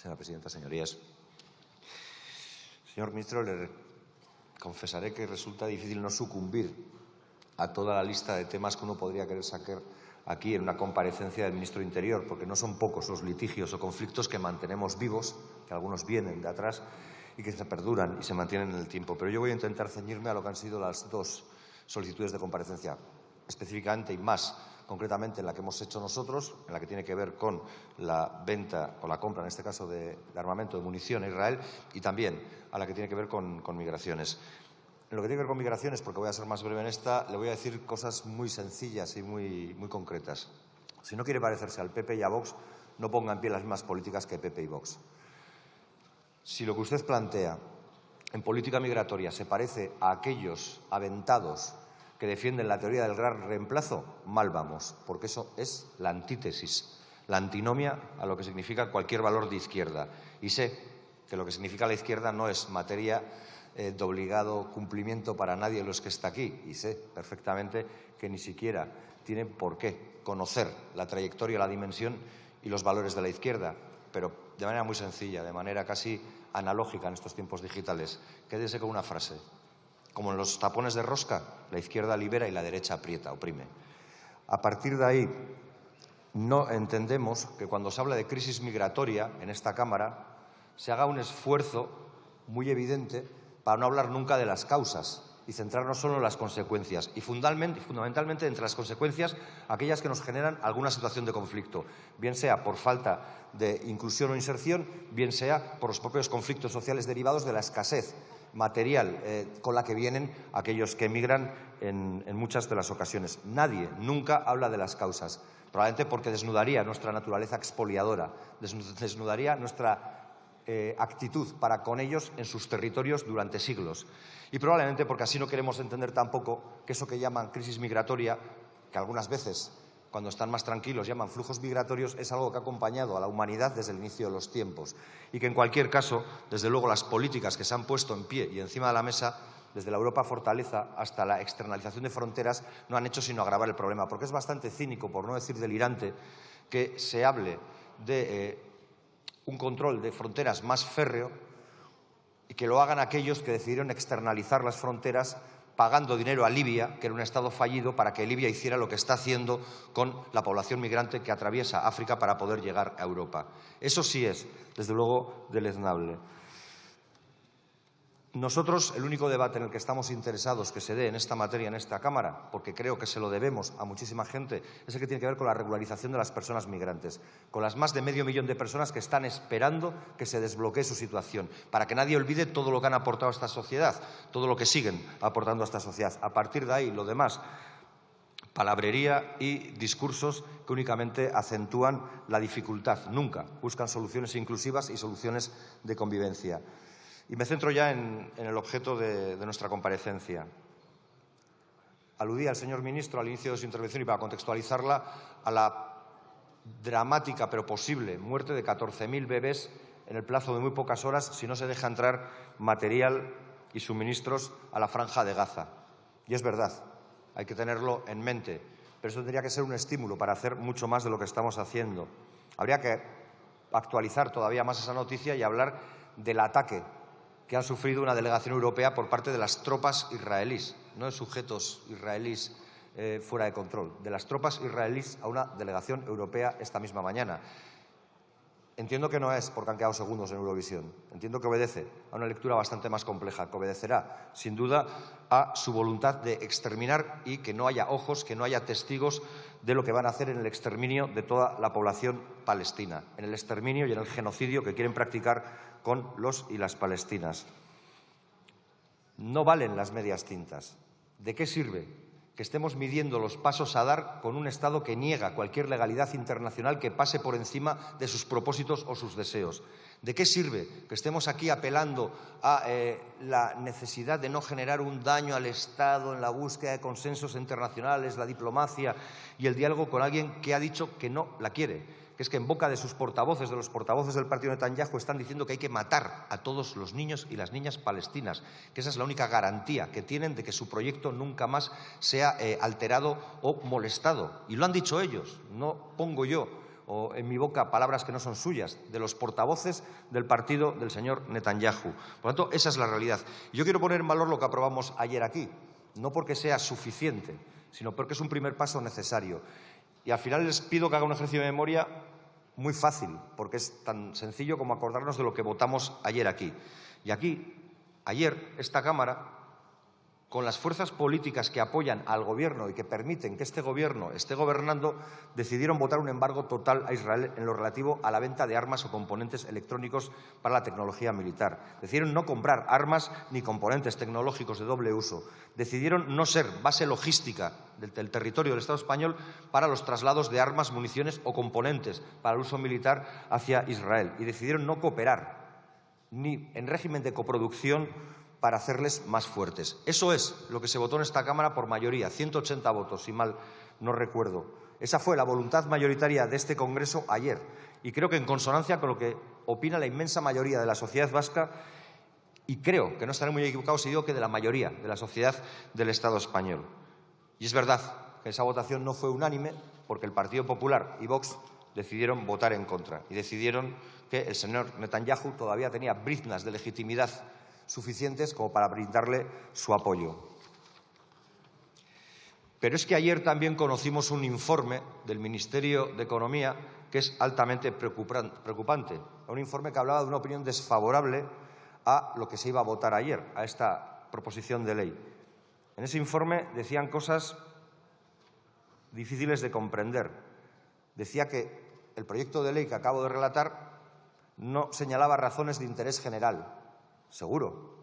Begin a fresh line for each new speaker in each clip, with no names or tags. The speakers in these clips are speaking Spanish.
Señora presidenta, señorías. Señor ministro, le confesaré que resulta difícil no sucumbir a toda la lista de temas que uno podría querer sacar aquí en una comparecencia del ministro de Interior, porque no son pocos los litigios o conflictos que mantenemos vivos, que algunos vienen de atrás y que se perduran y se mantienen en el tiempo. Pero yo voy a intentar ceñirme a lo que han sido las dos solicitudes de comparecencia, específicamente y más concretamente en la que hemos hecho nosotros, en la que tiene que ver con la venta o la compra, en este caso, de armamento, de munición a Israel, y también a la que tiene que ver con migraciones. En lo que tiene que ver con migraciones, porque voy a ser más breve en esta, le voy a decir cosas muy sencillas y muy concretas. Si no quiere parecerse al PP y a Vox, no ponga en pie las mismas políticas que PP y Vox. Si lo que usted plantea en política migratoria se parece a aquellos aventados que defienden la teoría del gran reemplazo, mal vamos, porque eso es la antítesis, la antinomia a lo que significa cualquier valor de izquierda. Y sé que lo que significa la izquierda no es materia de obligado cumplimiento para nadie de los que está aquí, y sé perfectamente que ni siquiera tienen por qué conocer la trayectoria, la dimensión y los valores de la izquierda, pero de manera muy sencilla, de manera casi analógica en estos tiempos digitales. Quédese con una frase. Como en los tapones de rosca, la izquierda libera y la derecha aprieta, oprime. A partir de ahí, no entendemos que cuando se habla de crisis migratoria en esta Cámara se haga un esfuerzo muy evidente para no hablar nunca de las causas y centrarnos solo en las consecuencias. Y fundamentalmente entre las consecuencias, aquellas que nos generan alguna situación de conflicto, bien sea por falta de inclusión o inserción, bien sea por los propios conflictos sociales derivados de la escasez material con la que vienen aquellos que emigran en muchas de las ocasiones. Nadie nunca habla de las causas, probablemente porque desnudaría nuestra naturaleza expoliadora, desnudaría nuestra actitud para con ellos en sus territorios durante siglos. Y probablemente porque así no queremos entender tampoco que eso que llaman crisis migratoria, que algunas veces, cuando están más tranquilos, llaman flujos migratorios, es algo que ha acompañado a la humanidad desde el inicio de los tiempos. Y que, en cualquier caso, desde luego, las políticas que se han puesto en pie y encima de la mesa, desde la Europa fortaleza hasta la externalización de fronteras, no han hecho sino agravar el problema. Porque es bastante cínico, por no decir delirante, que se hable de un control de fronteras más férreo y que lo hagan aquellos que decidieron externalizar las fronteras pagando dinero a Libia, que era un Estado fallido, para que Libia hiciera lo que está haciendo con la población migrante que atraviesa África para poder llegar a Europa. Eso sí es, desde luego, deleznable. Nosotros, el único debate en el que estamos interesados que se dé en esta materia, en esta Cámara, porque creo que se lo debemos a muchísima gente, es el que tiene que ver con la regularización de las personas migrantes, con las más de medio millón de personas que están esperando que se desbloquee su situación, para que nadie olvide todo lo que han aportado a esta sociedad, todo lo que siguen aportando a esta sociedad. A partir de ahí, lo demás, palabrería y discursos que únicamente acentúan la dificultad. Nunca buscan soluciones inclusivas y soluciones de convivencia. Y me centro ya en el objeto de nuestra comparecencia. Aludía el señor ministro al inicio de su intervención, y para contextualizarla, a la dramática pero posible muerte de 14.000 bebés en el plazo de muy pocas horas si no se deja entrar material y suministros a la Franja de Gaza. Y es verdad, hay que tenerlo en mente, pero eso tendría que ser un estímulo para hacer mucho más de lo que estamos haciendo. Habría que actualizar todavía más esa noticia y hablar del ataque que han sufrido una delegación europea por parte de las tropas israelíes, no de sujetos israelíes fuera de control, de las tropas israelíes a una delegación europea esta misma mañana. Entiendo que no es porque han quedado segundos en Eurovisión, entiendo que obedece a una lectura bastante más compleja, que obedecerá, sin duda, a su voluntad de exterminar y que no haya ojos, que no haya testigos de lo que van a hacer en el exterminio de toda la población palestina, en el exterminio y en el genocidio que quieren practicar con los y las palestinas. No valen las medias tintas. ¿De qué sirve que estemos midiendo los pasos a dar con un Estado que niega cualquier legalidad internacional que pase por encima de sus propósitos o sus deseos? ¿De qué sirve que estemos aquí apelando a la necesidad de no generar un daño al Estado en la búsqueda de consensos internacionales, la diplomacia y el diálogo con alguien que ha dicho que no la quiere? Que es que en boca de sus portavoces, de los portavoces del partido Netanyahu, están diciendo que hay que matar a todos los niños y las niñas palestinas, que esa es la única garantía que tienen de que su proyecto nunca más sea alterado o molestado. Y lo han dicho ellos, no pongo yo o en mi boca palabras que no son suyas, de los portavoces del partido del señor Netanyahu. Por lo tanto, esa es la realidad. Yo quiero poner en valor lo que aprobamos ayer aquí, no porque sea suficiente, sino porque es un primer paso necesario. Y al final les pido que hagan un ejercicio de memoria muy fácil, porque es tan sencillo como acordarnos de lo que votamos ayer aquí. Y aquí, ayer, esta Cámara, con las fuerzas políticas que apoyan al Gobierno y que permiten que este Gobierno esté gobernando, decidieron votar un embargo total a Israel en lo relativo a la venta de armas o componentes electrónicos para la tecnología militar. Decidieron no comprar armas ni componentes tecnológicos de doble uso. Decidieron no ser base logística del territorio del Estado español para los traslados de armas, municiones o componentes para el uso militar hacia Israel. Y decidieron no cooperar ni en régimen de coproducción para hacerles más fuertes. Eso es lo que se votó en esta Cámara por mayoría, 180 votos, si mal no recuerdo. Esa fue la voluntad mayoritaria de este Congreso ayer. Y creo que en consonancia con lo que opina la inmensa mayoría de la sociedad vasca, y creo que no estaré muy equivocado si digo que de la mayoría de la sociedad del Estado español. Y es verdad que esa votación no fue unánime, porque el Partido Popular y Vox decidieron votar en contra y decidieron que el señor Netanyahu todavía tenía briznas de legitimidad suficientes como para brindarle su apoyo. Pero es que ayer también conocimos un informe del Ministerio de Economía que es altamente preocupante. Un informe que hablaba de una opinión desfavorable a lo que se iba a votar ayer, a esta proposición de ley. En ese informe decían cosas difíciles de comprender. Decía que el proyecto de ley que acabo de relatar no señalaba razones de interés general. Seguro,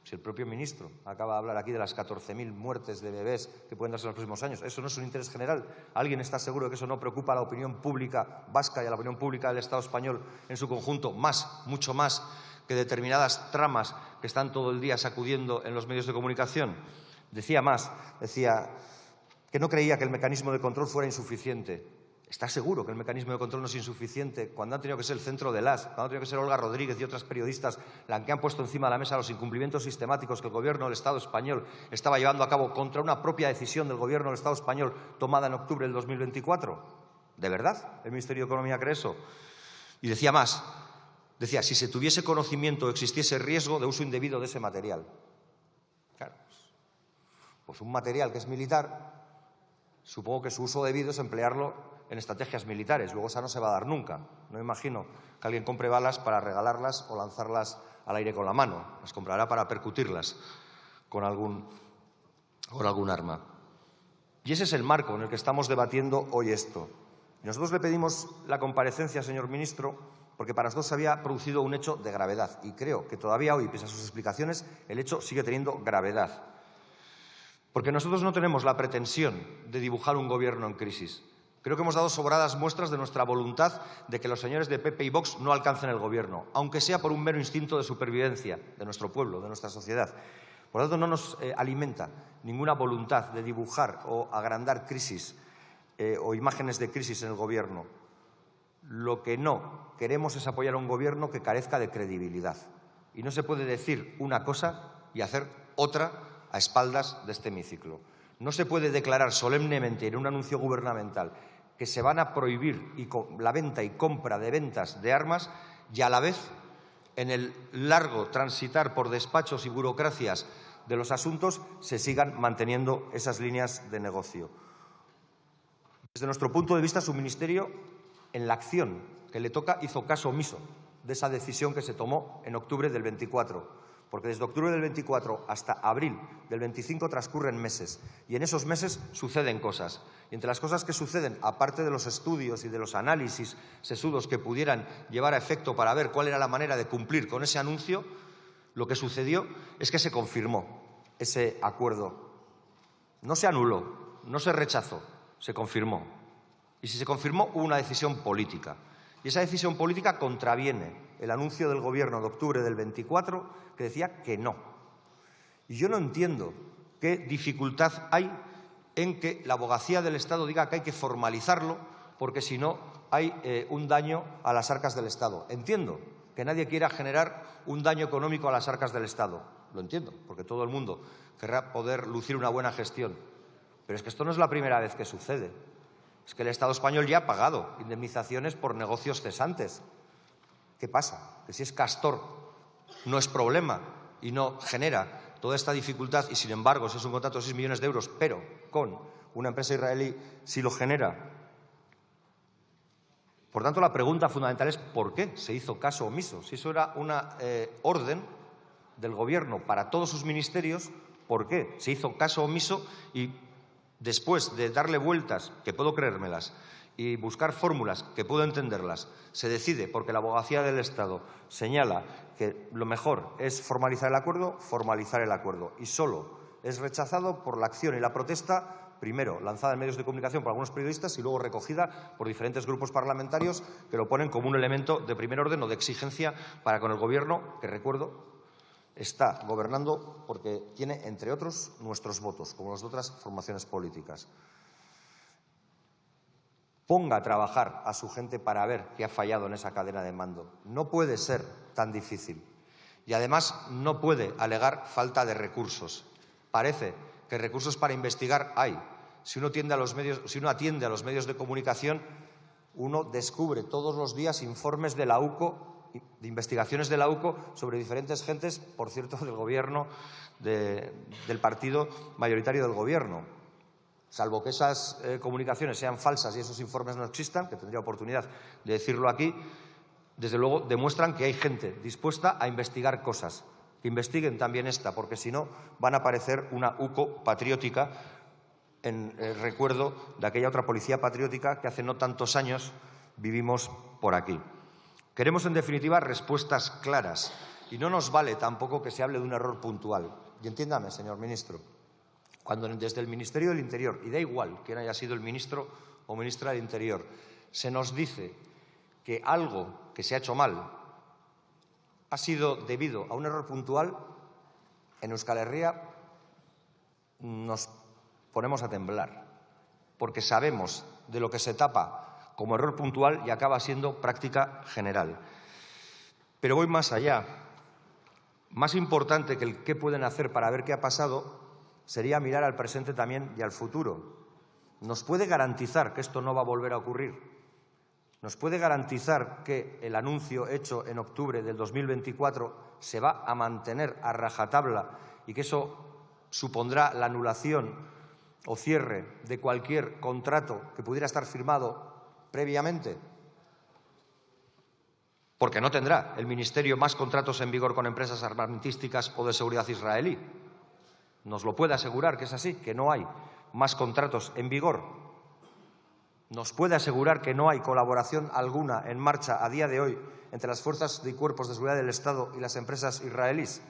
si el propio ministro acaba de hablar aquí de las 14.000 muertes de bebés que pueden darse en los próximos años, ¿eso no es un interés general? ¿Alguien está seguro de que eso no preocupa a la opinión pública vasca y a la opinión pública del Estado español en su conjunto, mucho más que determinadas tramas que están todo el día sacudiendo en los medios de comunicación? Decía que no creía que el mecanismo de control fuera insuficiente. ¿Está seguro que el mecanismo de control no es insuficiente cuando han tenido que ser el centro del AS, cuando han tenido que ser Olga Rodríguez y otras periodistas las que han puesto encima de la mesa los incumplimientos sistemáticos que el Gobierno del Estado español estaba llevando a cabo contra una propia decisión del Gobierno del Estado español tomada en octubre del 2024? ¿De verdad el Ministerio de Economía cree eso? Y decía más, decía, si se tuviese conocimiento o existiese riesgo de uso indebido de ese material. Claro, pues un material que es militar, supongo que su uso debido es emplearlo en estrategias militares. Luego esa no se va a dar nunca. No me imagino que alguien compre balas para regalarlas o lanzarlas al aire con la mano. Las comprará para percutirlas con algún arma. Y ese es el marco en el que estamos debatiendo hoy esto. Y nosotros le pedimos la comparecencia, señor ministro, porque para nosotros se había producido un hecho de gravedad. Y creo que todavía hoy, pese a sus explicaciones, el hecho sigue teniendo gravedad. Porque nosotros no tenemos la pretensión de dibujar un gobierno en crisis. Creo que hemos dado sobradas muestras de nuestra voluntad de que los señores de PP y Vox no alcancen el Gobierno, aunque sea por un mero instinto de supervivencia de nuestro pueblo, de nuestra sociedad. Por lo tanto, no nos alimenta ninguna voluntad de dibujar o agrandar crisis o imágenes de crisis en el Gobierno. Lo que no queremos es apoyar a un Gobierno que carezca de credibilidad. Y no se puede decir una cosa y hacer otra a espaldas de este hemiciclo. No se puede declarar solemnemente en un anuncio gubernamental que se van a prohibir la venta y compra de ventas de armas y a la vez en el largo transitar por despachos y burocracias de los asuntos se sigan manteniendo esas líneas de negocio. Desde nuestro punto de vista, su ministerio, en la acción que le toca, hizo caso omiso de esa decisión que se tomó en octubre del 24. Porque desde octubre del 24 hasta abril del 25 transcurren meses y en esos meses suceden cosas. Y entre las cosas que suceden, aparte de los estudios y de los análisis sesudos que pudieran llevar a efecto para ver cuál era la manera de cumplir con ese anuncio, lo que sucedió es que se confirmó ese acuerdo. No se anuló, no se rechazó, se confirmó. Y si se confirmó, hubo una decisión política. Y esa decisión política contraviene el anuncio del Gobierno de octubre del 24 que decía que no. Y yo no entiendo qué dificultad hay en que la abogacía del Estado diga que hay que formalizarlo porque si no hay un daño a las arcas del Estado. Entiendo que nadie quiera generar un daño económico a las arcas del Estado. Lo entiendo, porque todo el mundo querrá poder lucir una buena gestión. Pero es que esto no es la primera vez que sucede. Es que el Estado español ya ha pagado indemnizaciones por negocios cesantes. ¿Qué pasa? Que si es Castor no es problema y no genera toda esta dificultad y, sin embargo, si es un contrato de 6 millones de euros, pero con una empresa israelí, sí lo genera. Por tanto, la pregunta fundamental es ¿por qué se hizo caso omiso? Si eso era una orden del Gobierno para todos sus ministerios, ¿por qué se hizo caso omiso? Y después de darle vueltas, que puedo creérmelas, y buscar fórmulas, que puedo entenderlas, se decide, porque la Abogacía del Estado señala que lo mejor es formalizar el acuerdo, y solo es rechazado por la acción y la protesta, primero lanzada en medios de comunicación por algunos periodistas y luego recogida por diferentes grupos parlamentarios que lo ponen como un elemento de primer orden o de exigencia para con el Gobierno, que, recuerdo, está gobernando porque tiene, entre otros, nuestros votos, como los de otras formaciones políticas. Ponga a trabajar a su gente para ver qué ha fallado en esa cadena de mando. No puede ser tan difícil. Y, además, no puede alegar falta de recursos. Parece que recursos para investigar hay. Si uno atiende a los medios de comunicación, uno descubre todos los días informes de la UCO, de investigaciones de la UCO sobre diferentes gentes, por cierto, del Gobierno, del partido mayoritario del Gobierno. Salvo que esas comunicaciones sean falsas y esos informes no existan, que tendría oportunidad de decirlo aquí, desde luego demuestran que hay gente dispuesta a investigar cosas. Que investiguen también esta, porque si no van a parecer una UCO patriótica en recuerdo de aquella otra policía patriótica que hace no tantos años vivimos por aquí. Queremos, en definitiva, respuestas claras y no nos vale tampoco que se hable de un error puntual. Y entiéndame, señor ministro, cuando desde el Ministerio del Interior, y da igual quién haya sido el ministro o ministra del Interior, se nos dice que algo que se ha hecho mal ha sido debido a un error puntual, en Euskal Herria nos ponemos a temblar, porque sabemos de lo que se tapa como error puntual y acaba siendo práctica general. Pero voy más allá. Más importante que el qué pueden hacer para ver qué ha pasado sería mirar al presente también y al futuro. ¿Nos puede garantizar que esto no va a volver a ocurrir? ¿Nos puede garantizar que el anuncio hecho en octubre del 2024 se va a mantener a rajatabla y que eso supondrá la anulación o cierre de cualquier contrato que pudiera estar firmado previamente? Porque no tendrá el Ministerio más contratos en vigor con empresas armamentísticas o de seguridad israelí. ¿Nos lo puede asegurar que es así, que no hay más contratos en vigor? ¿Nos puede asegurar que no hay colaboración alguna en marcha a día de hoy entre las fuerzas y cuerpos de seguridad del Estado y las empresas israelíes?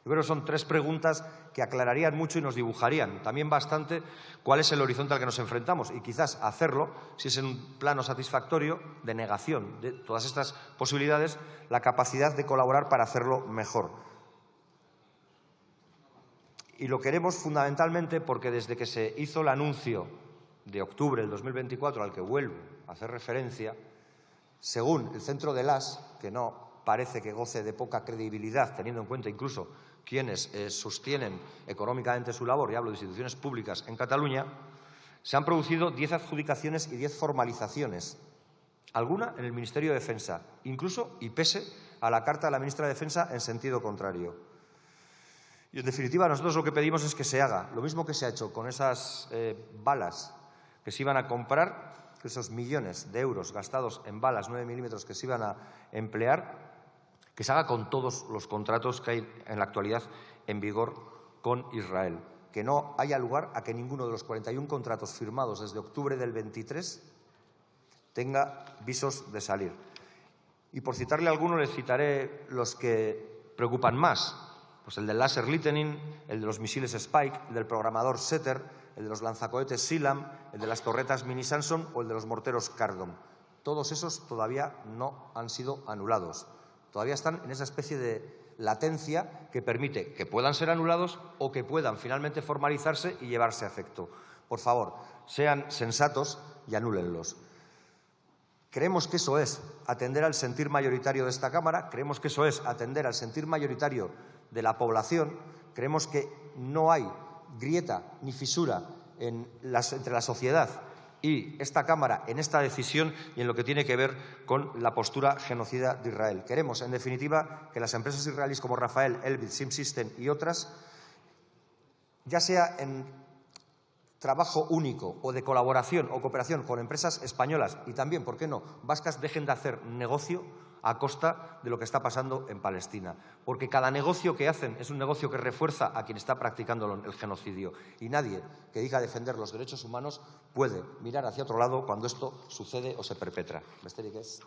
Yo creo que son tres preguntas que aclararían mucho y nos dibujarían también bastante cuál es el horizonte al que nos enfrentamos y quizás hacerlo, si es en un plano satisfactorio, de negación de todas estas posibilidades, la capacidad de colaborar para hacerlo mejor. Y lo queremos fundamentalmente porque desde que se hizo el anuncio de octubre del 2024 al que vuelvo a hacer referencia, según el Centro de las, que no parece que goce de poca credibilidad, teniendo en cuenta incluso quienes sostienen económicamente su labor, y hablo de instituciones públicas en Cataluña, se han producido 10 adjudicaciones y 10 formalizaciones, alguna en el Ministerio de Defensa, incluso y pese a la carta de la ministra de Defensa en sentido contrario. Y, en definitiva, nosotros lo que pedimos es que se haga lo mismo que se ha hecho con esas balas que se iban a comprar, esos millones de euros gastados en balas 9 milímetros que se iban a emplear, que se haga con todos los contratos que hay en la actualidad en vigor con Israel. Que no haya lugar a que ninguno de los 41 contratos firmados desde octubre del 23 tenga visos de salir. Y por citarle alguno, le citaré los que preocupan más. Pues el del láser Lightning, el de los misiles Spike, el del programador Setter, el de los lanzacohetes Sealam, el de las torretas Mini Samson o el de los morteros Cardon. Todos esos todavía no han sido anulados. Todavía están en esa especie de latencia que permite que puedan ser anulados o que puedan finalmente formalizarse y llevarse a efecto. Por favor, sean sensatos y anúlenlos. Creemos que eso es atender al sentir mayoritario de esta Cámara, creemos que eso es atender al sentir mayoritario de la población, creemos que no hay grieta ni fisura entre la sociedad y esta Cámara en esta decisión y en lo que tiene que ver con la postura genocida de Israel. Queremos, en definitiva, que las empresas israelíes como Rafael, Elbit, SimSystem y otras, ya sea en trabajo único o de colaboración o cooperación con empresas españolas y también, ¿por qué no?, vascas, dejen de hacer negocio a costa de lo que está pasando en Palestina. Porque cada negocio que hacen es un negocio que refuerza a quien está practicando el genocidio. Y nadie que diga defender los derechos humanos puede mirar hacia otro lado cuando esto sucede o se perpetra. Besterik ez.